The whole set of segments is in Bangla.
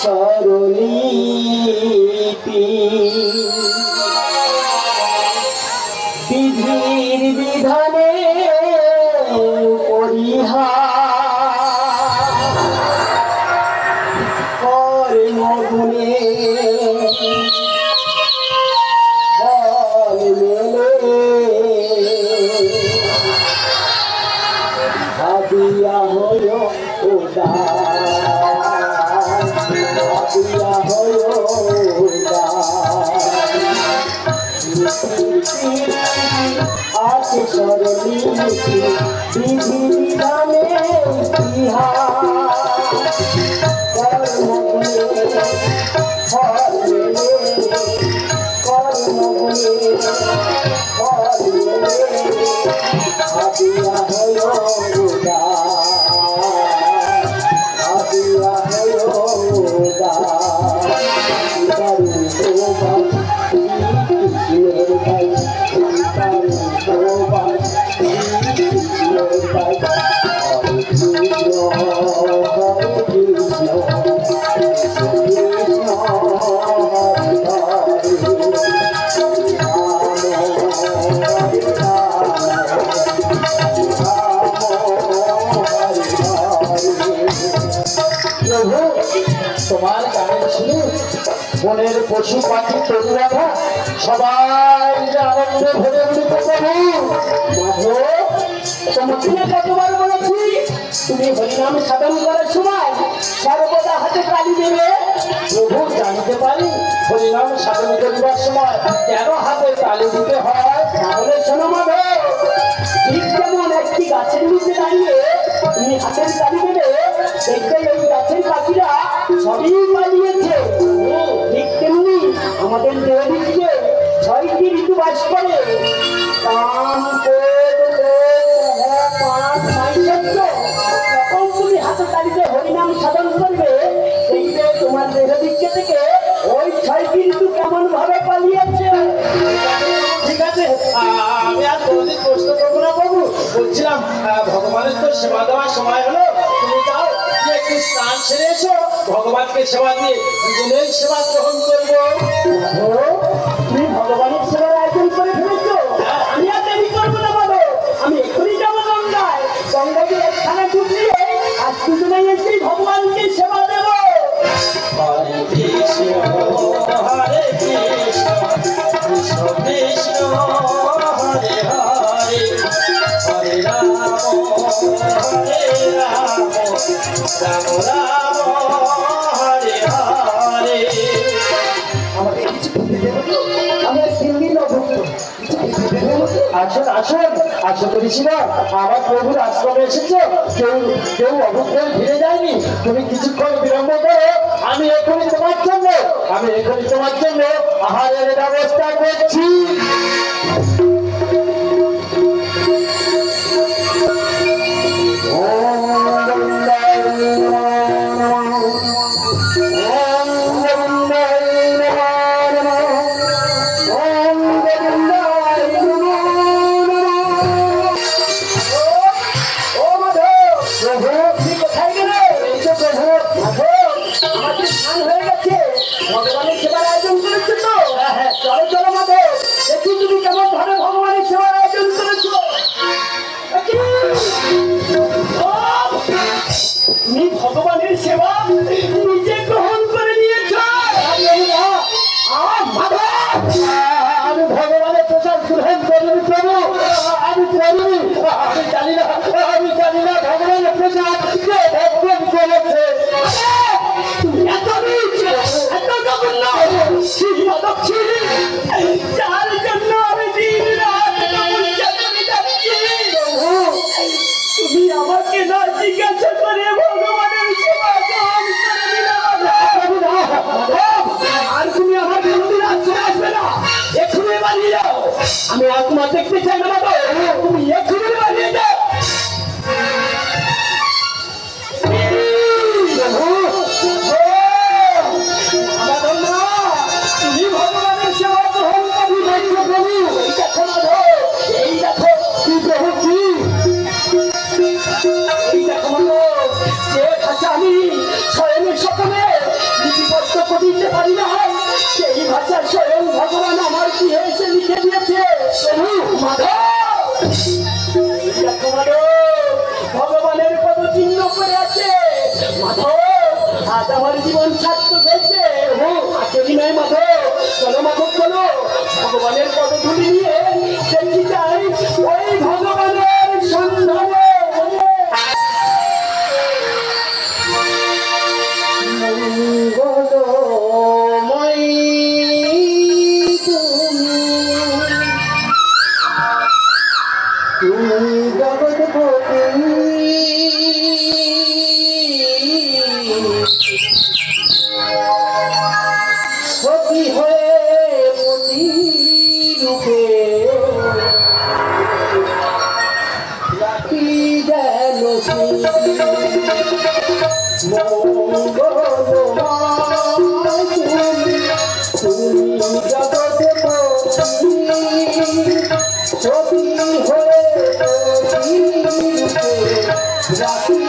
স্বরলিপি বিধির বিধানে কর্মগুণে ফল মেলে ভাবিয়া হল ভাবিয়া হল আছে স্বরলিপি বিধি বিধানে ইতিহাস কর্মগুণে ফল মেলে কর্মগুণে ফল মেলে ভাবিয়া হল ভাবিয়া হল তোমার গানের শুনে বনের পশু পাখি তরুণরা সবাই আনন্দে ভরে উঠতে প্রভু তোমাকে কতবার বলেছি তুমি হরিনাম সাধন করার সময় সর্বদা হাতে কালি দেবে। প্রভু জানতে পারি হরিনাম সাধন করিবার সময় কেন হাতে তালি দিতে হয়। তাহলে শোনো মাধব, ঠিক যেমন একটি গাছের নিচে দাঁড়িয়ে তুমি হাতের তালি দেবে, দেখবে এই গাছের পাখিরা সবই পালিয়েছে। ঠিক তেমনি আমাদের দেহদিকে 6টি ঋতু বাস করে, কাম ক্রোধ লোভ পাপ মাৎসর্য। যখন তুমি হাতে তালিতে হরিনাম সাধন করবে, দেখবে তোমার দেহদিকে থেকে ওই 6টি ঋতু কেমন ভাবে পালিয়েছে। ঠিক আছে, আমি আর কোনদিন প্রশ্ন করবো না বাবু। বলছিলাম ভগবানের তো সেবা দেওয়ার সময় হলো, তুমি যাও একটু স্নান সেরে এসো, ভগবানকে সেবা দিয়ে দুজনেই সেবা গ্রহণ করবো। তুমি ভগবানের সেবার আয়োজন করে ফেলেছো, আমি আর দেরি করবো না বাবু। আমি এক্ষুনি যাবো গঙ্গায়, গঙ্গায় গিয়ে একখানা ডুব দিয়ে আজ দুজনেই এসেই ভগবানকে সেবা দেবো। হরে কৃষ্ণ হরে কৃষ্ণ কৃষ্ণ কৃষ্ণ হরে হরে হরে রাম হরে রাম রাম রাম হরে হরে। আমাকে কিছু খেতে দেবো তো, আমরা 3 দিন অভুক্ত, কিছু খেতে দেবো তো। আসুন আসুন, আশা করেছিলাম আমার প্রভুর আশ্রমে এসেছো, কেউ কেউ অভুক্ত ফিরে যায়নি। তুমি কিছুক্ষণ বিলম্ব করো, আমি এখনই তোমার জন্য আহারের ব্যবস্থা করছি। ভগবানের সেবার আয়োজন করেছো তো? চলো চলো মাধব, দেখি তুমি কেমন ভাবে ভগবানের সেবার আয়োজন করেছো। তুমি ভগবানের সেবা নিজে গ্রহণ করে নিয়েছো। আমি ভগবানের প্রসাদ গ্রহণ করিনি প্রভু, আমি করিনি। আমি জানি না ভগবানের প্রসাদ কে ভক্ষণ করেছে। তুমি এত নিচ, এত জঘন্য, যার জন্য আমি দিন রাত যাচ্ছি। তুমি আমাকে না জিজ্ঞাসা করে ভগবানের সেবা গ্রহণ করে দিলাম। আর তুমি আমার মন্দির আসবে না, এক্ষুনি বানিয়ে যাও। আমি আত্মা দেখতে চাই না বাবা, তুমি এক্ষুনি বানিয়ে যাও। তুমি ভগবানের সেবা গ্রহণ করি প্রভু। এই দেখো কি প্রভু, কি এই দেখো যে ভাষা আমি স্বয়ং সকলে রূপে রাখি যেন তুমি জগতে সতী হয়ে রাখি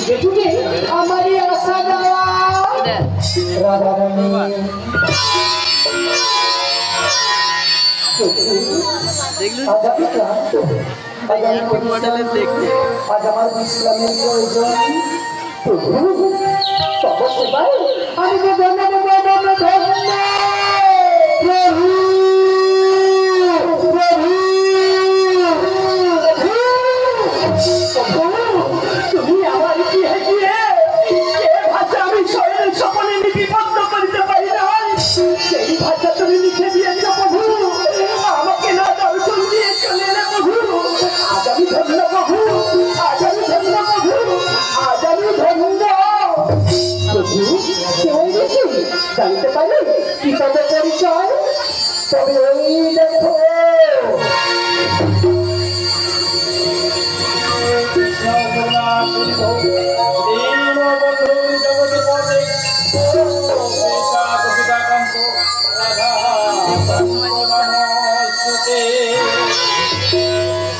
हमारी आशा राधा रानी आज हमारे इस्लामी जानते पारे कि तब परिचय तब देखो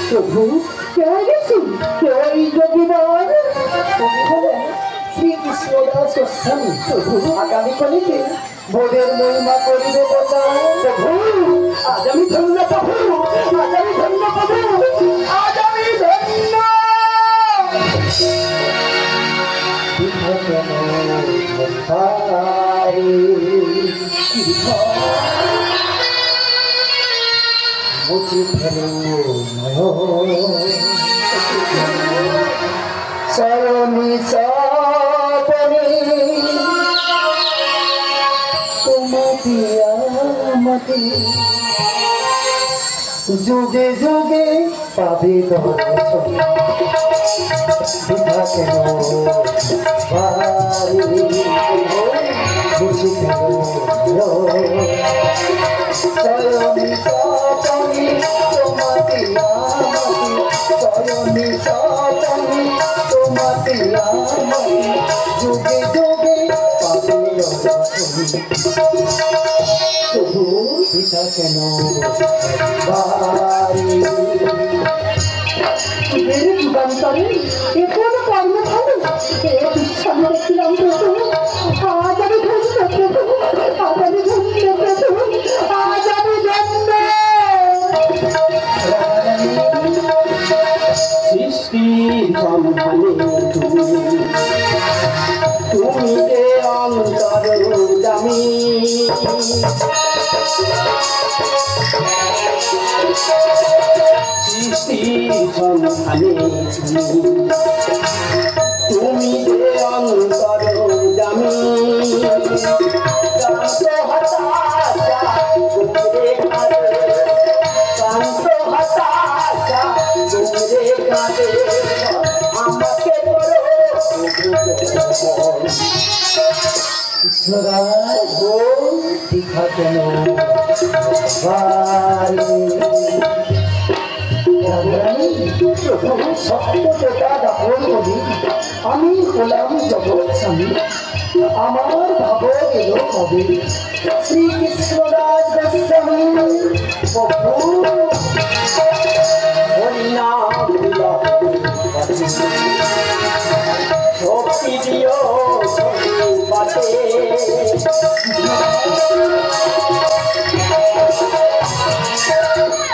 प्रभु क्या श्रीकृष्णदास प्रभु आगामी कलिते बोधेर महिमा करिबे बचाओ प्रभु आज आमी धन्य प्रभु आज आमी धन्य प्रभु आज आमी धन्य सरोनी जुगे जुगे पाबे जुगे जुगे पिता केन मेरे जीवन करे एक कर्म भालो एक इच्छा देखलाम प्रभु आज আমি ধন্য প্রভু आज আমি ধন্য প্রভু সৃষ্টি সন্ধানে তুমি যে অন্তর জামি কান্ত হতাশা তোমরে কাঁদে কান্ত হতাশা তোমরে কাঁদে আমাকে করো কৃষ্ণরায় গো দীঘা কেন আমি হলাম জগৎ স্বামী আমার ভাব এল কবে শ্রীকৃষ্ণ রাজ গোস্বামী প্রভু হরিনাম শক্তি দিও বাটে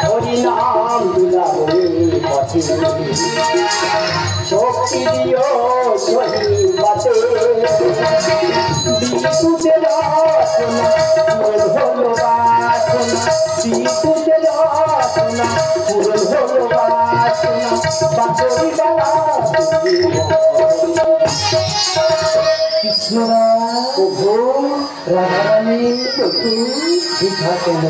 হরিনাম বিলাবে পথে শক্তি দিও সহি বাটে বিপুতে রচনা পূরণ হলো বাসনা বিপুতে রচনা পূরণ হলো বাসনা বাঁচরি বালা কৃষ্ণরায় প্রভু রাধারানী প্রভু দীঘা কেন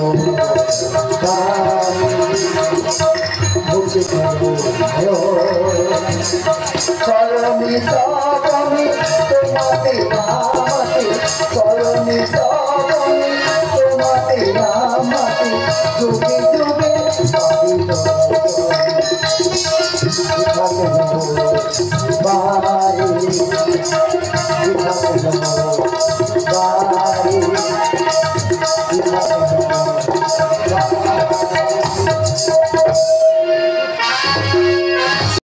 চরণী সবমি তোমাতে নামাতে চরণী সবমি তোমাতে নামাতে যুগে যুগে বারে